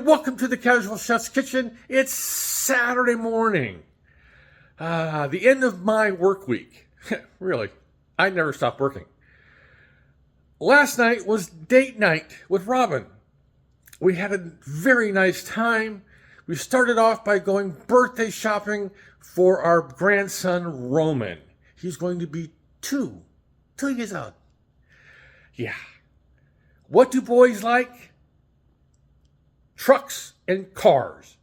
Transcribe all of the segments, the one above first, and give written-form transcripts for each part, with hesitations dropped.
welcome to the Casual Chef's Kitchen. It's Saturday morning, the end of my work week. Really, I never stop working. Last night was date night with Robin. We had a very nice time. We started off by going birthday shopping for our grandson, Roman. He's going to be 2 years old. Yeah. What do boys like? Trucks and cars.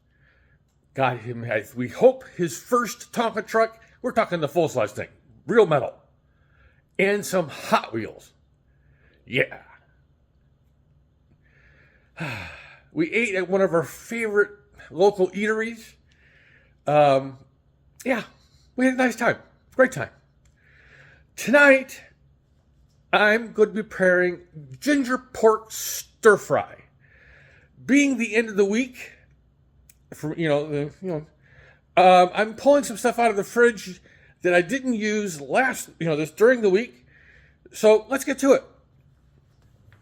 Got him, we hope, his first Tonka truck. We're talking the full-size thing. Real metal. And some Hot Wheels. Yeah. We ate at one of our favorite local eateries. Yeah, we had a nice time. Great time. Tonight, I'm going to be preparing ginger pork stir fry. Being the end of the week, I'm pulling some stuff out of the fridge that I didn't use this during the week. So let's get to it.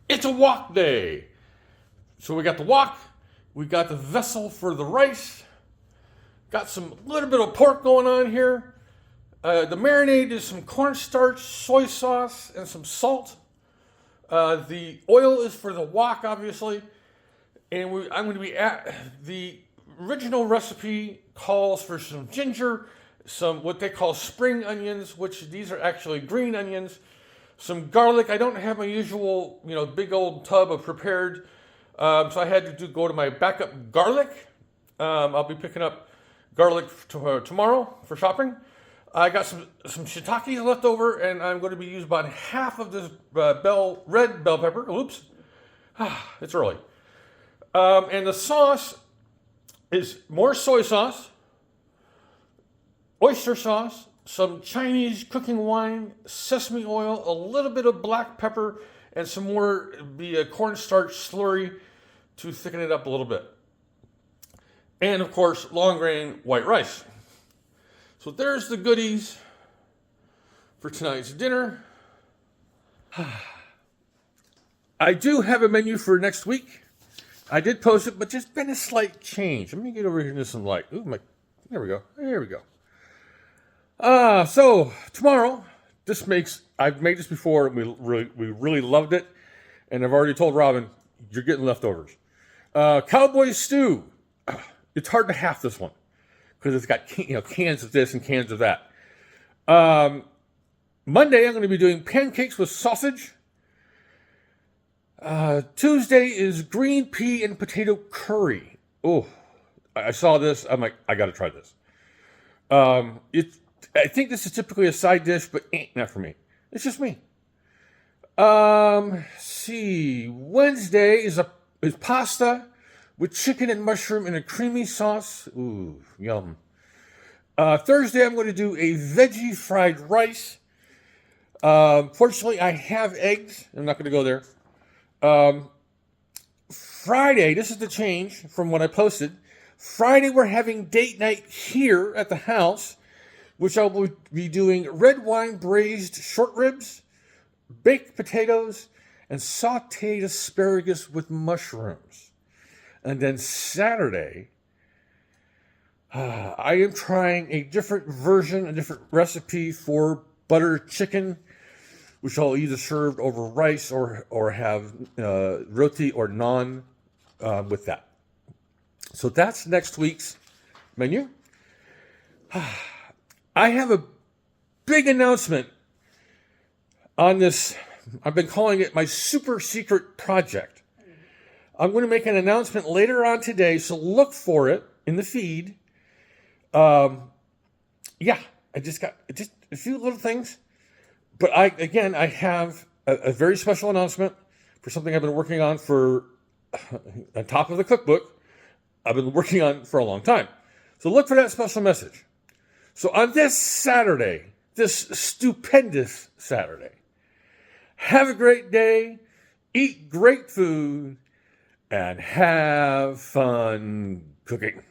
It's a wok day. So we got the wok, we got the vessel for the rice, got some little bit of pork going on here. The marinade is some cornstarch, soy sauce, and some salt. The oil is for the wok, obviously. And I'm going to be at the original recipe calls for some ginger, some what they call spring onions, which these are actually green onions, some garlic. I don't have my usual, big old tub of prepared, so I had to go to my backup garlic. I'll be picking up garlic tomorrow for shopping. I got some shiitakes left over, and I'm going to be using about half of this red bell pepper. Oops, it's early. And the sauce is more soy sauce, oyster sauce, some Chinese cooking wine, sesame oil, a little bit of black pepper, and some more cornstarch slurry to thicken it up a little bit. And of course, long grain white rice. So there's the goodies for tonight's dinner. I do have a menu for next week. I did post it, but just been a slight change. Let me get over here into some light. Ooh, there we go. Here we go. So tomorrow, I've made this before, and we really loved it, and I've already told Robin, you're getting leftovers. Cowboy stew. It's hard to half this one because it's got cans of this and cans of that. Monday, I'm going to be doing pancakes with sausage. Tuesday is green pea and potato curry. Oh, I saw this. I'm like, I got to try this. I think this is typically a side dish, but not for me. It's just me. See, Wednesday is pasta with chicken and mushroom in a creamy sauce. Ooh, yum. Thursday, I'm going to do a veggie fried rice. Fortunately, I have eggs. I'm not going to go there. Friday, this is the change from what I posted. Friday, we're having date night here at the house, which I will be doing red wine braised short ribs, baked potatoes, and sauteed asparagus with mushrooms. And then Saturday, I am trying a different recipe for butter chicken, which I'll either serve over rice or have roti or naan with that. So that's next week's menu. I have a big announcement on this. I've been calling it my super secret project. I'm going to make an announcement later on today, so look for it in the feed. I just got a few little things. But I have a very special announcement for something I've been working on on top of the cookbook, I've been working on for a long time. So look for that special message. So on this Saturday, this stupendous Saturday, have a great day, eat great food, and have fun cooking.